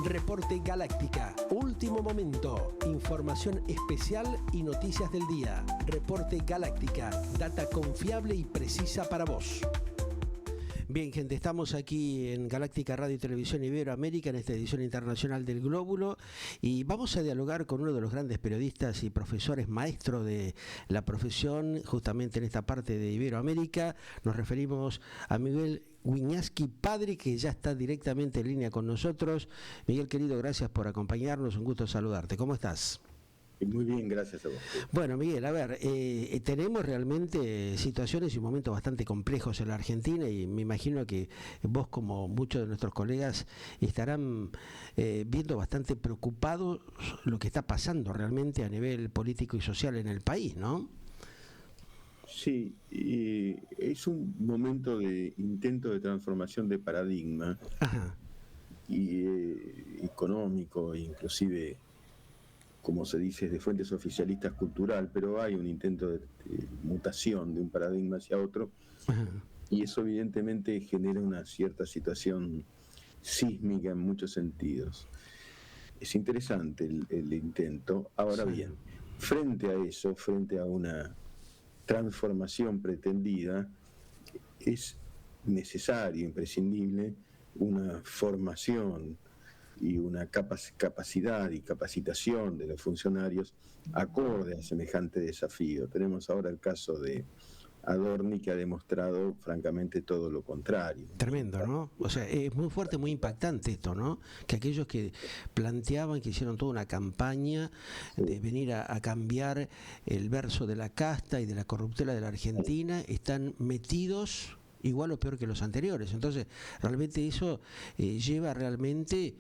Reporte Galáctica. Último momento. Información especial y noticias del día. Reporte Galáctica. Data confiable y precisa para vos. Bien, gente, estamos aquí en Galáctica Radio y Televisión Iberoamérica en esta edición internacional del Glóbulo y vamos a dialogar con uno de los grandes periodistas y profesores maestros de la profesión justamente en esta parte de Iberoamérica. Nos referimos a Miguel Wiñaski Padre, que ya está directamente en línea con nosotros. Miguel, querido, gracias por acompañarnos, un gusto saludarte. ¿Cómo estás? Muy bien, gracias a vos. Bueno, Miguel, a ver, tenemos realmente situaciones y momentos bastante complejos en la Argentina y me imagino que vos, como muchos de nuestros colegas, estarán viendo bastante preocupados lo que está pasando realmente a nivel político y social en el país, ¿no? Sí, es un momento de intento de transformación de paradigma. Ajá. Y económico, inclusive, como se dice, de fuentes oficialistas cultural, pero hay un intento de mutación de un paradigma hacia otro. Ajá. Y eso evidentemente genera una cierta situación sísmica en muchos sentidos. Es interesante el intento. Ahora bien, frente a eso, frente a una transformación pretendida, es necesario, imprescindible, una formación y una capacidad y capacitación de los funcionarios acorde a semejante desafío. Tenemos ahora el caso de Adorni, que ha demostrado francamente todo lo contrario. Tremendo, ¿no? O sea, es muy fuerte, muy impactante esto, ¿no? Que aquellos que planteaban, que hicieron toda una campaña de venir a cambiar el verso de la casta y de la corruptela de la Argentina, están metidos igual o peor que los anteriores. Entonces, realmente eso lleva realmente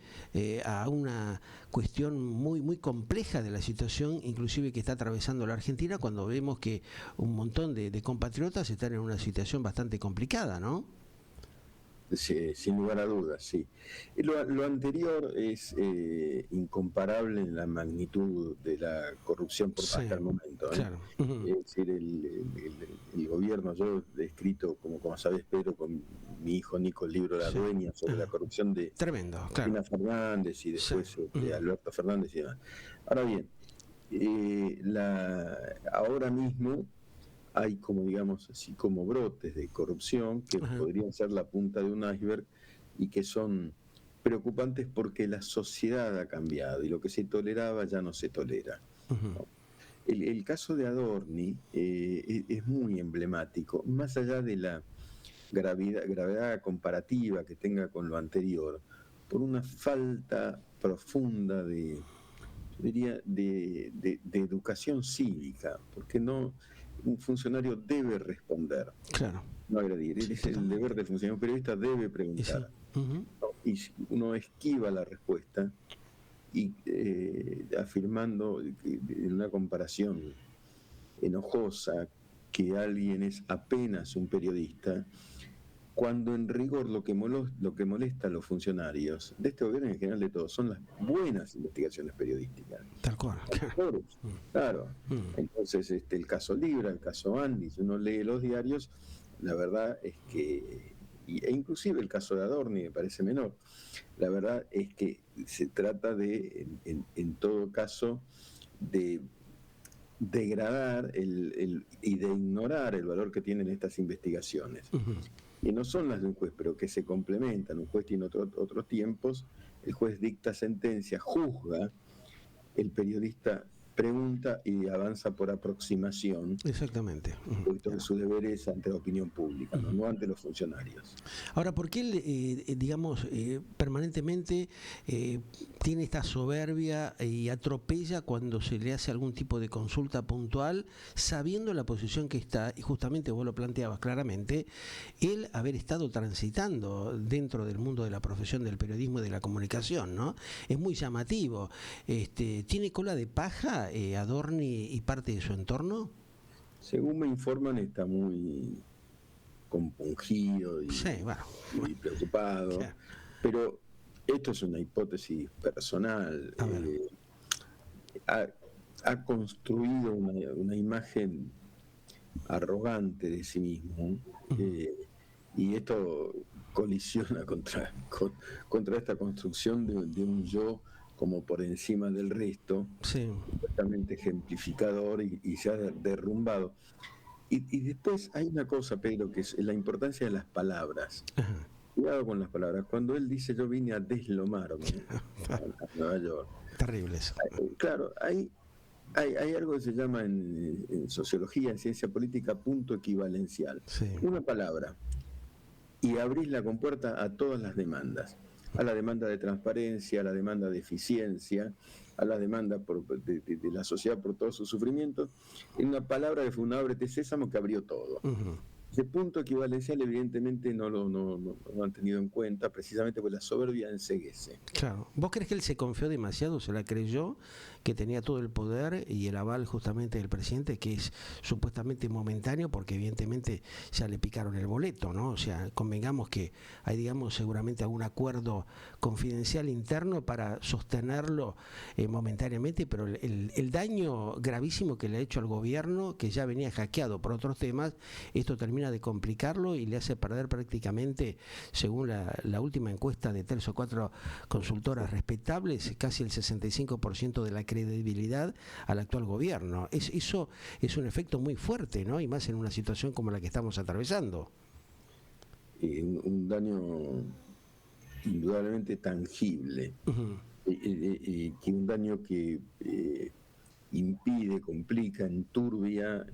a una cuestión muy compleja de la situación, inclusive que está atravesando la Argentina, cuando vemos que un montón de compatriotas están en una situación bastante complicada, ¿no? Sí, sin lugar a dudas, sí. Lo anterior es incomparable en la magnitud de la corrupción hasta el momento. Claro. Es decir, el gobierno, yo he escrito, como sabés, Pedro, con mi hijo Nico, el libro La Dueña, sobre la corrupción de Cristina Fernández y después de Alberto Fernández y demás. Ahora bien, ahora mismo hay como, digamos, así como brotes de corrupción que podrían ser la punta de un iceberg y que son preocupantes porque la sociedad ha cambiado y lo que se toleraba ya no se tolera. ¿No? El caso de Adorni es muy emblemático, más allá de la gravedad comparativa que tenga con lo anterior, por una falta profunda de educación cívica, porque un funcionario debe responder, no agredir. Es el deber del funcionario. Un periodista debe preguntar. Y si uno esquiva la respuesta y afirmando en una comparación enojosa que alguien es apenas un periodista, cuando en rigor lo que molesta a los funcionarios de este gobierno y en general de todos son las buenas investigaciones periodísticas. Tal cual. Claro. Entonces, el caso Libra, el caso Andy, si uno lee los diarios, la verdad es que, e inclusive el caso de Adorni me parece menor, la verdad es que se trata de, en todo caso, de degradar y de ignorar el valor que tienen estas investigaciones. Y no son las de un juez, pero que se complementan. Un juez tiene otros tiempos, el juez dicta sentencia, juzga, el periodista pregunta y avanza por aproximación. Exactamente. Porque su deber es ante la opinión pública, no ante los funcionarios. Ahora, ¿por qué él, permanentemente tiene esta soberbia y atropella cuando se le hace algún tipo de consulta puntual, sabiendo la posición que está, y justamente vos lo planteabas claramente, él haber estado transitando dentro del mundo de la profesión del periodismo y de la comunicación, ¿no? Es muy llamativo. ¿Tiene cola de paja Adorni y parte de su entorno? Según me informan, está muy compungido y preocupado, pero esto es una hipótesis personal. Ha construido una imagen arrogante de sí mismo, Y esto colisiona contra esta construcción de un yo como por encima del resto, Sí. completamente ejemplificador y se ha derrumbado. Y después hay una cosa, Pedro, que es la importancia de las palabras. Ajá. Cuidado con las palabras. Cuando él dice yo vine a deslomarme a Nueva York, Terrible eso. claro, hay algo que se llama en sociología, en ciencia política, punto equivalencial. Sí. Una palabra y abrís la compuerta a todas las demandas, a la demanda de transparencia, a la demanda de eficiencia, a la demanda de la sociedad por todos sus sufrimientos, en una palabra que fue un ábrete sésamo que abrió todo. Uh-huh. Ese punto equivalencial evidentemente no lo han tenido en cuenta, precisamente porque la soberbia enceguece. Claro. ¿Vos crees que él se confió demasiado, se la creyó, que tenía todo el poder y el aval justamente del presidente, que es supuestamente momentáneo, porque evidentemente ya le picaron el boleto, ¿no? O sea, convengamos que hay, digamos, seguramente algún acuerdo confidencial interno para sostenerlo momentáneamente, pero el daño gravísimo que le ha hecho al gobierno, que ya venía hackeado por otros temas, esto termina de complicarlo y le hace perder prácticamente, según la última encuesta de 3 o 4 consultoras respetables, casi el 65% de la credibilidad al actual gobierno. Eso es un efecto muy fuerte, ¿no? Y más en una situación como la que estamos atravesando. Un daño indudablemente tangible, Uh-huh. que un daño que impide, complica, enturbia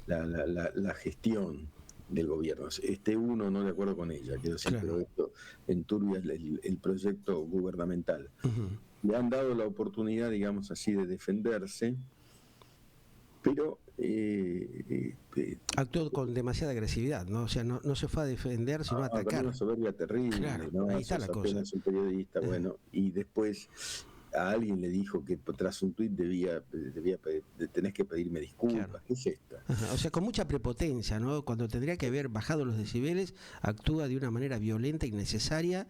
la gestión del gobierno. Esté uno no de acuerdo con ella, quiero decir, Claro. pero esto enturbia el proyecto gubernamental. Uh-huh. Le han dado la oportunidad, digamos así, de defenderse, pero actuó con demasiada agresividad, ¿no? O sea, no se fue a defender, sino a con atacar. una soberbia terrible, Claro, ¿no? ahí está la cosa. Apenas un periodista, bueno, y después a alguien le dijo que tras un tuit tenés que pedirme disculpas. Claro. ¿Qué es esto? Ajá, o sea, con mucha prepotencia, ¿no? Cuando tendría que haber bajado los decibeles, actúa de una manera violenta, innecesaria,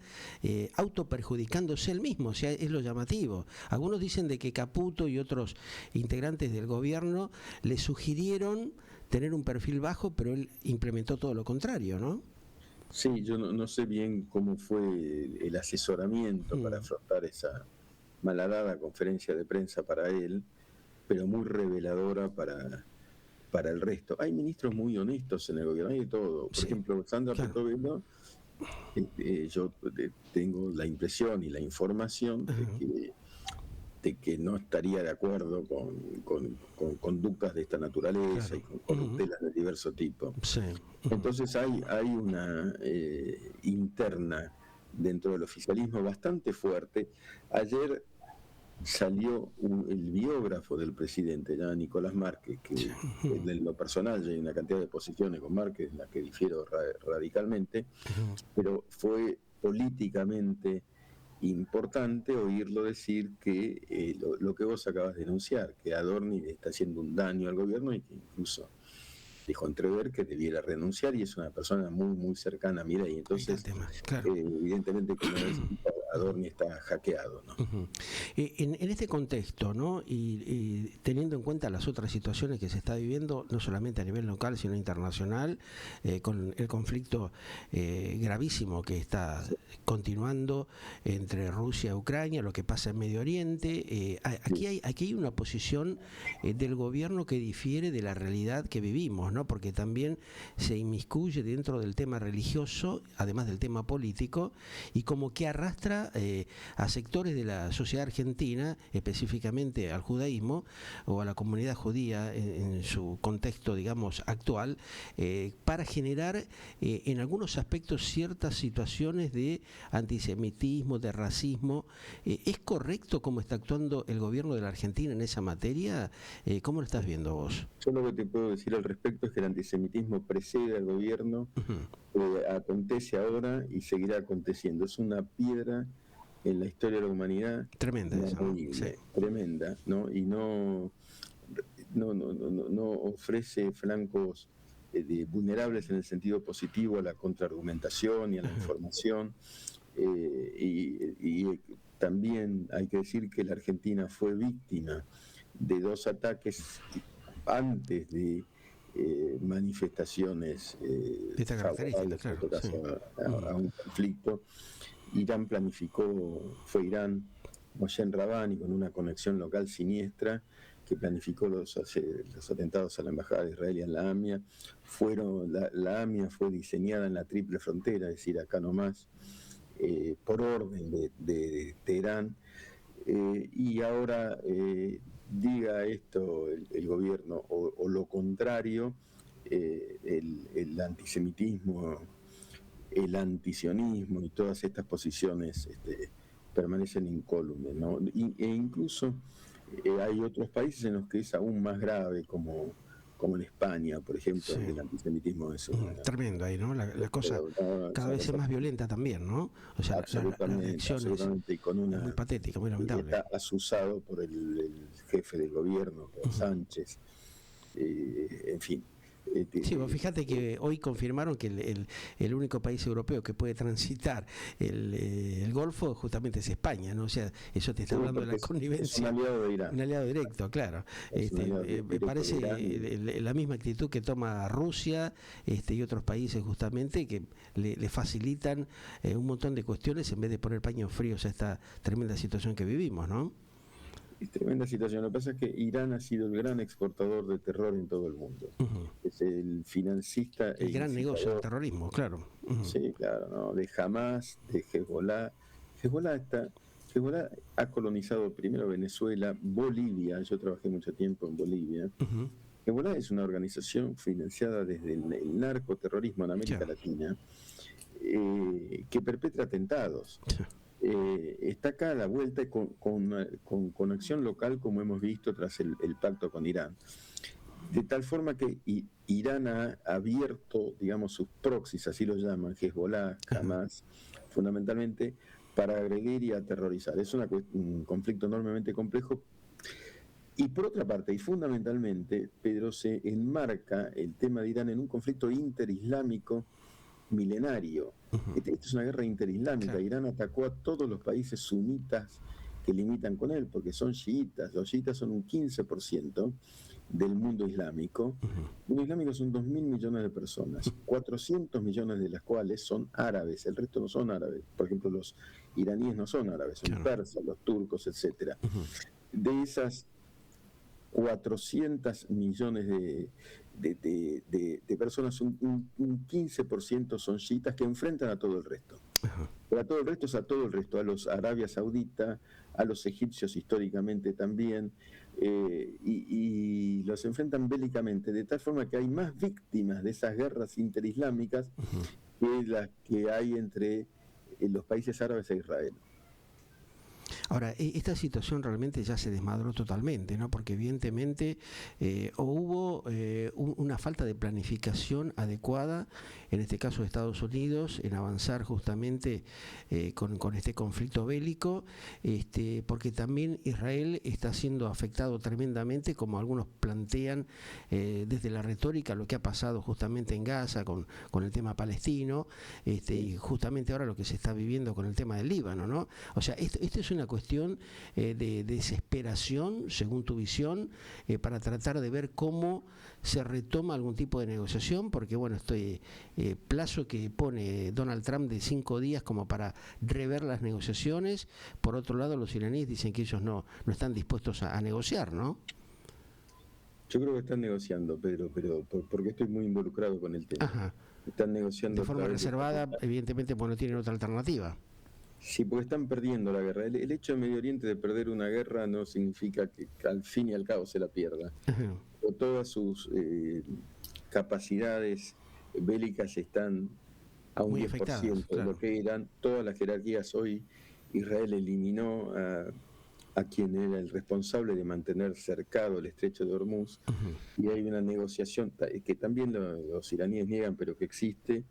autoperjudicándose él mismo, o sea, es lo llamativo. Algunos dicen de que Caputo y otros integrantes del gobierno le sugirieron tener un perfil bajo, pero él implementó todo lo contrario, ¿no? Sí, yo no sé bien cómo fue el asesoramiento para afrontar esa malhadada conferencia de prensa para él, pero muy reveladora para el resto. Hay ministros muy honestos en el gobierno, hay de todo. Por ejemplo, Sandra Petovelo, yo tengo la impresión y la información de que no estaría de acuerdo con conductas de esta naturaleza y con corruptelas de diverso tipo. Sí. Entonces hay una interna dentro del oficialismo bastante fuerte. Ayer salió el biógrafo del presidente, ya Nicolás Márquez, que en lo personal ya hay una cantidad de posiciones con Márquez en las que difiero radicalmente, pero fue políticamente importante oírlo decir que lo que vos acabas de denunciar, que Adorni está haciendo un daño al gobierno y que incluso dejó entrever que debiera renunciar, y es una persona muy muy cercana a Milei. Entonces evidentemente como Adorni está hackeado, ¿no? En este contexto, ¿no? Y teniendo en cuenta las otras situaciones que se está viviendo, no solamente a nivel local sino internacional, con el conflicto gravísimo que está continuando entre Rusia y Ucrania, lo que pasa en Medio Oriente, aquí hay una posición del gobierno que difiere de la realidad que vivimos, ¿no? Porque también se inmiscuye dentro del tema religioso, además del tema político, y como que arrastra a sectores de la sociedad argentina, específicamente al judaísmo o a la comunidad judía en su contexto, digamos, actual, para generar en algunos aspectos ciertas situaciones de antisemitismo, de racismo. ¿Es correcto cómo está actuando el gobierno de la Argentina en esa materia? ¿Cómo lo estás viendo vos? Yo lo que te puedo decir al respecto es que el antisemitismo precede al gobierno, acontece ahora y seguirá aconteciendo. Es una piedra en la historia de la humanidad tremenda, tremenda, ¿no? Y no ofrece flancos vulnerables en el sentido positivo a la contraargumentación y a la información. Y también hay que decir que la Argentina fue víctima de 2 ataques antes de manifestaciones de esta característica, claro, sí. a un conflicto. Irán fue Irán, Mohsen Rabbani, con una conexión local siniestra, que planificó los atentados a la Embajada de Israel y a la AMIA. La AMIA fue diseñada en la triple frontera, es decir, acá nomás, por orden de Teherán, y ahora diga esto el gobierno o lo contrario, el antisemitismo, el antisionismo y todas estas posiciones permanecen incólumes, ¿no? E incluso hay otros países en los que es aún más grave, como en España, por ejemplo, Sí. el antisemitismo es tremendo ahí, ¿no? La cosa cada vez es más violenta también, ¿no? O sea, la reacción absolutamente, y con es muy patética, muy lamentable. Está asusado por el jefe del gobierno, por Sánchez, en fin. Sí, vos fíjate que hoy confirmaron que el único país europeo que puede transitar el Golfo justamente es España, ¿no? O sea, eso te está hablando de la connivencia. Es un aliado de Irán. Un aliado directo, claro. Me parece la misma actitud que toma Rusia y otros países justamente que le facilitan un montón de cuestiones en vez de poner paños fríos a esta tremenda situación que vivimos, ¿no? Es tremenda situación. Lo que pasa es que Irán ha sido el gran exportador de terror en todo el mundo. Es el financista. El gran negocio del terrorismo, claro. Sí, claro, ¿no? De Hamas, de Hezbollah. Hezbollah ha colonizado primero Venezuela, Bolivia. Yo trabajé mucho tiempo en Bolivia. Hezbollah es una organización financiada desde el narcoterrorismo en América Latina, que perpetra atentados. Está acá a la vuelta con acción local, como hemos visto tras el pacto con Irán. De tal forma que Irán ha abierto, digamos, sus proxies, así lo llaman, Hezbollah, Hamas, fundamentalmente, para agredir y aterrorizar. Es un conflicto enormemente complejo. Y por otra parte, y fundamentalmente, Pedro, se enmarca el tema de Irán en un conflicto interislámico milenario. Esta es una guerra interislámica. Claro. Irán atacó a todos los países sunitas que limitan con él, porque son chiitas. Los chiitas son un 15% del mundo islámico. El mundo islámico son 2.000 millones de personas, 400 millones de las cuales son árabes, el resto no son árabes. Por ejemplo, los iraníes no son árabes, son persas, los turcos, etcétera. De esas 400 millones de personas, un 15% son chiitas que enfrentan a todo el resto. Pero a todo el resto es a todo el resto, a los Arabia Saudita, a los egipcios históricamente también, y los enfrentan bélicamente, de tal forma que hay más víctimas de esas guerras interislámicas que las que hay entre los países árabes e Israel. Ahora, esta situación realmente ya se desmadró totalmente, ¿no? Porque evidentemente hubo una falta de planificación adecuada, en este caso de Estados Unidos, en avanzar justamente con este conflicto bélico, porque también Israel está siendo afectado tremendamente, como algunos plantean desde la retórica, lo que ha pasado justamente en Gaza con el tema palestino, y justamente ahora lo que se está viviendo con el tema del Líbano, ¿no? O sea, esto es una cuestión de desesperación, según tu visión, para tratar de ver cómo se retoma algún tipo de negociación, porque bueno, plazo que pone Donald Trump de 5 días como para rever las negociaciones. Por otro lado, los iraníes dicen que ellos no están dispuestos a negociar, ¿no? Yo creo que están negociando, Pedro, pero porque estoy muy involucrado con el tema. Ajá. Están negociando de forma reservada, evidentemente, porque no tienen otra alternativa. Sí, porque están perdiendo la guerra. El hecho de Medio Oriente de perder una guerra no significa que al fin y al cabo se la pierda. O todas sus capacidades bélicas están a un 10% de lo que eran. Todas las jerarquías hoy, Israel eliminó a quien era el responsable de mantener cercado el estrecho de Hormuz, y hay una negociación que también los iraníes niegan, pero que existe,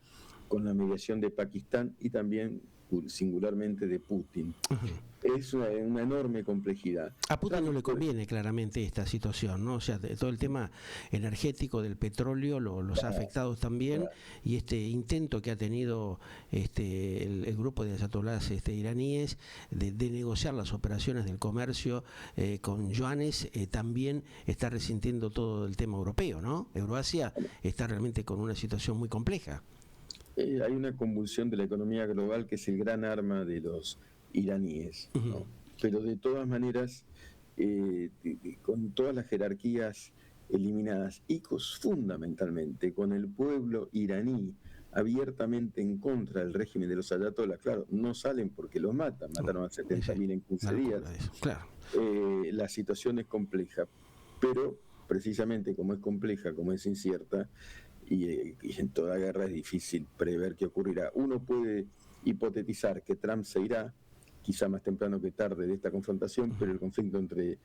con la mediación de Pakistán y también singularmente de Putin. es una enorme complejidad. A Putin no le conviene claramente esta situación, ¿no? O sea, todo el tema energético del petróleo los ha afectado también, y este intento que ha tenido el grupo de ayatolás iraníes de negociar las operaciones del comercio con yuanes también está resintiendo todo el tema europeo, ¿no? Euroasia está realmente con una situación muy compleja. Hay una convulsión de la economía global que es el gran arma de los iraníes, ¿no? Pero de todas maneras, con todas las jerarquías eliminadas y fundamentalmente con el pueblo iraní abiertamente en contra del régimen de los ayatolás, claro, no salen porque los mataron a 70.000 en 15 días, claro. La situación es compleja, pero precisamente como es compleja, como es incierta, y en toda guerra es difícil prever qué ocurrirá. Uno puede hipotetizar que Trump se irá, quizá más temprano que tarde, de esta confrontación, pero el conflicto entre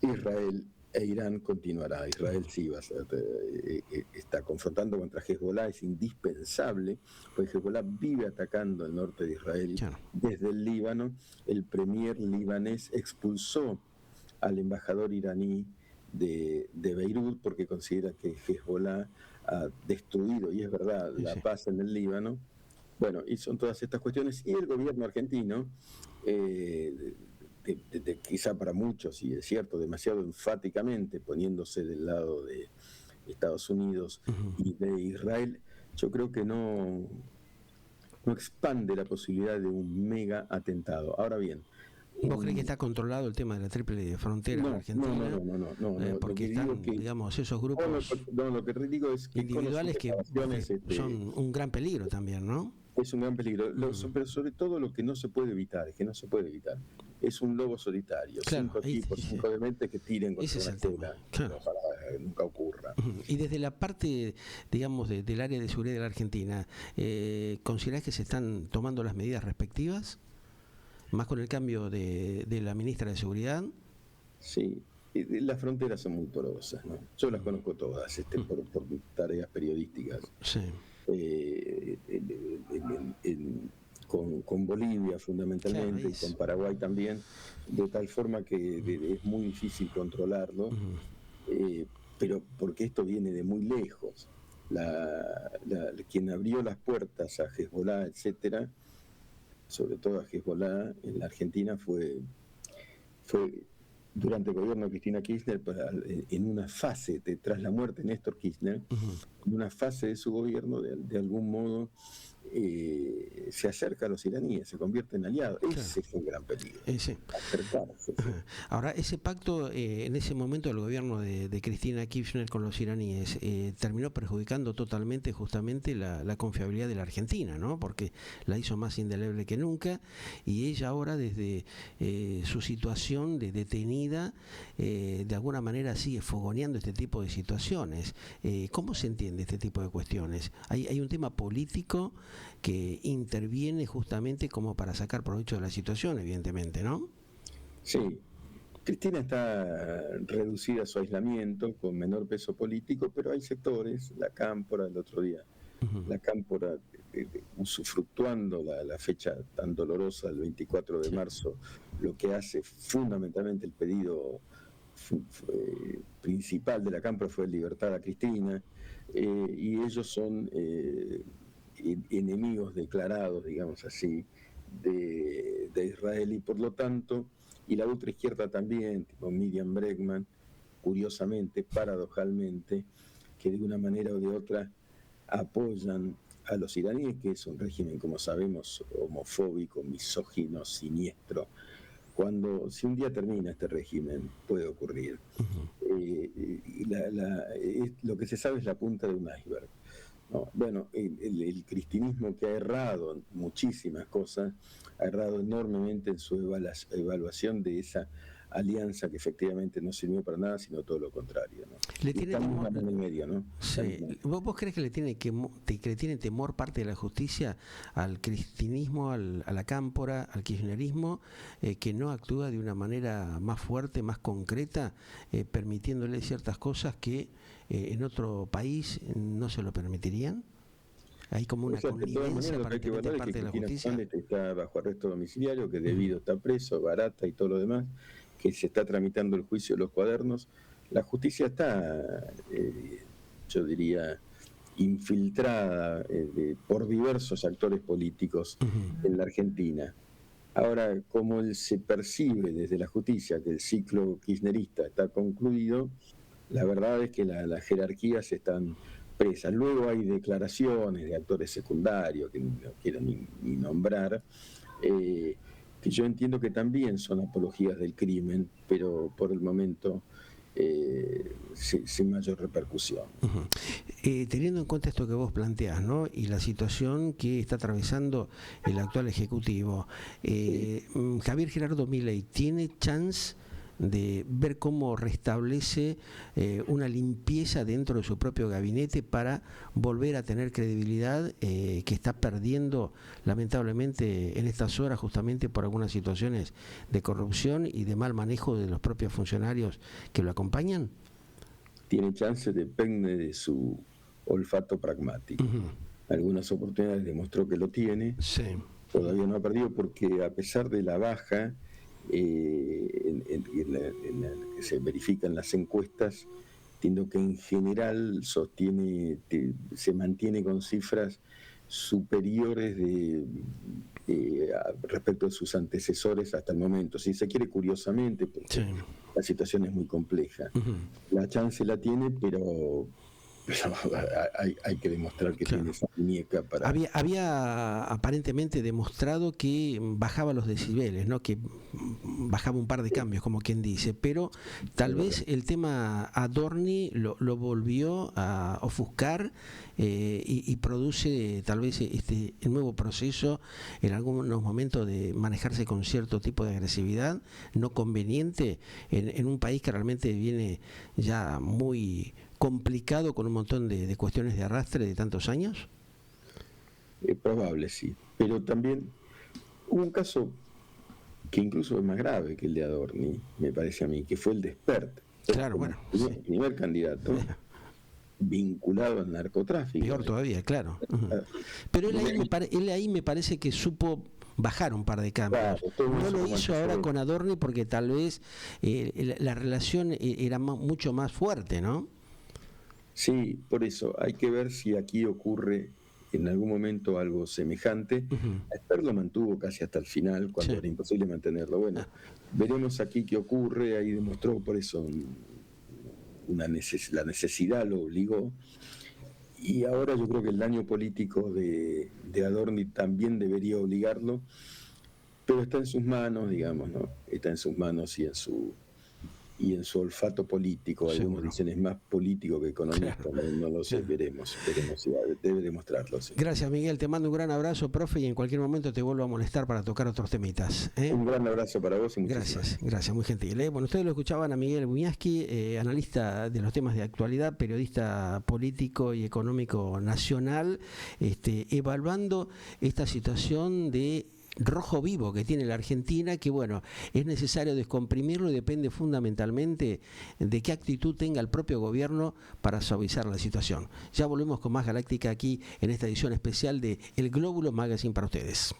Israel e Irán continuará. Israel sí está confrontando contra Hezbollah, es indispensable, porque Hezbollah vive atacando el norte de Israel desde el Líbano. El premier libanés expulsó al embajador iraní de Beirut porque considera que Hezbollah ha destruido, y es verdad, la paz en el Líbano. Bueno, y son todas estas cuestiones, y el gobierno argentino, quizá para muchos, y es cierto, demasiado enfáticamente poniéndose del lado de Estados Unidos y de Israel, yo creo que no expande la posibilidad de un mega atentado. Ahora bien, ¿vos crees que está controlado el tema de la triple frontera en Argentina? No. Porque están, digamos, esos grupos lo que digo es que individuales que son un gran peligro también, ¿no? Es un gran peligro, pero sobre todo lo que no se puede evitar, es un lobo solitario, claro, 5 dementes que tiren contra una escuela, claro. Para que nunca ocurra. Y desde la parte, digamos, del área de seguridad de la Argentina, ¿considerás que se están tomando las medidas respectivas? Más con el cambio de la ministra de Seguridad. Sí, las fronteras son muy porosas, ¿no? Yo las conozco todas, por tareas periodísticas. Sí. Con Bolivia fundamentalmente, y con Paraguay también, de tal forma que es muy difícil controlarlo, pero porque esto viene de muy lejos. Quien abrió las puertas a Hezbollah, etcétera, sobre todo a Hezbollah en la Argentina, fue durante el gobierno de Cristina Kirchner, en una fase, tras la muerte de Néstor Kirchner, en una fase de su gobierno, de algún modo, se acerca a los iraníes, se convierte en aliado. Ese es un gran peligro. Acercarse. Ahora, ese pacto, en ese momento del gobierno de Cristina Kirchner con los iraníes, terminó perjudicando totalmente justamente la confiabilidad de la Argentina, ¿no? Porque la hizo más indeleble que nunca, y ella ahora, desde su situación de detenida, de alguna manera sigue fogoneando este tipo de situaciones. ¿Cómo se entiende este tipo de cuestiones? Hay un tema político que interviene justamente como para sacar provecho de la situación, evidentemente, ¿no? Sí. Cristina está reducida a su aislamiento, con menor peso político, pero hay sectores, la Cámpora el otro día, la Cámpora usufructuando la fecha tan dolorosa del 24 de marzo, lo que hace fundamentalmente el pedido principal de la Cámpora fue libertad a Cristina, y ellos son enemigos declarados, digamos así, de Israel, y por lo tanto, y la ultraizquierda también, tipo Miriam Bregman, curiosamente, paradojalmente, que de una manera o de otra apoyan a los iraníes, que es un régimen, como sabemos, homofóbico, misógino, siniestro. Si un día termina este régimen, puede ocurrir. Lo que se sabe es la punta de un iceberg, ¿no? Bueno, el cristianismo, que ha errado en muchísimas cosas, ha errado enormemente en su evaluación de esa alianza que efectivamente no sirvió para nada, sino todo lo contrario, ¿no? Estamos en el medio, ¿no? Sí. ¿Vos crees que le tiene temor parte de la justicia al cristianismo, a la Cámpora, al kirchnerismo, que no actúa de una manera más fuerte, más concreta, permitiéndole ciertas cosas que en otro país no se lo permitirían? hay como una de todas connivencia maneras, lo que hay que aparentemente evaluar es parte que de la Cristina justicia. Fernández está bajo arresto domiciliario, que debido está preso, barata y todo lo demás, que se está tramitando el juicio de los cuadernos. La justicia está, yo diría, infiltrada por diversos actores políticos en la Argentina. Ahora, como se percibe desde la justicia que el ciclo kirchnerista está concluido, la verdad es que las jerarquías están presas. Luego hay declaraciones de actores secundarios, que no quiero ni nombrar, que yo entiendo que también son apologías del crimen, pero por el momento sin mayor repercusión. Teniendo en cuenta esto que vos planteás, ¿no? Y la situación que está atravesando el actual Ejecutivo, Javier Gerardo Milei, ¿tiene chance de ver cómo restablece una limpieza dentro de su propio gabinete para volver a tener credibilidad que está perdiendo lamentablemente en estas horas justamente por algunas situaciones de corrupción y de mal manejo de los propios funcionarios que lo acompañan? Tiene chance, depende de su olfato pragmático. Algunas oportunidades demostró que lo tiene, sí. Todavía no ha perdido porque a pesar de la baja que se verifica en las encuestas, entiendo que en general se mantiene con cifras superiores respecto de sus antecesores hasta el momento. Si se quiere, curiosamente, porque la situación es muy compleja. La chance la tiene, pero hay que demostrar que tiene esa muñeca para... Había aparentemente demostrado que bajaba los decibeles, ¿no? Que bajaba un par de cambios, como quien dice, pero tal vez el tema Adorni lo volvió a ofuscar y produce tal vez el nuevo proceso en algunos momentos de manejarse con cierto tipo de agresividad no conveniente en un país que realmente viene ya muy complicado con un montón de cuestiones de arrastre de tantos años? Es probable, sí. Pero también hubo un caso que incluso es más grave que el de Adorni, me parece a mí, que fue el de Spert. Claro, bueno. El primer candidato vinculado al narcotráfico. Peor todavía, claro. Pero él ahí me parece que supo bajar un par de cambios. Claro, no lo hizo ahora con Adorni porque tal vez la relación era mucho más fuerte, ¿no? Sí, por eso hay que ver si aquí ocurre en algún momento algo semejante. Spert lo mantuvo casi hasta el final, cuando era imposible mantenerlo. Bueno, veremos aquí qué ocurre. Ahí demostró por eso la necesidad lo obligó. Y ahora yo creo que el daño político de Adorni también debería obligarlo, pero está en sus manos, digamos, ¿no? Está en sus manos y en su olfato político. Algunos dicen es más político que economista, no lo sé, veremos si debe demostrarlo. Sí. Gracias, Miguel, te mando un gran abrazo, profe, y en cualquier momento te vuelvo a molestar para tocar otros temitas. Un gran abrazo para vos y gracias, muy gentil. Bueno, ustedes lo escuchaban a Miguel Buñaski, analista de los temas de actualidad, periodista político y económico nacional, evaluando esta situación de rojo vivo que tiene la Argentina, que bueno, es necesario descomprimirlo y depende fundamentalmente de qué actitud tenga el propio gobierno para suavizar la situación. Ya volvemos con más Galáctica aquí en esta edición especial de El Glóbulo Magazine para ustedes.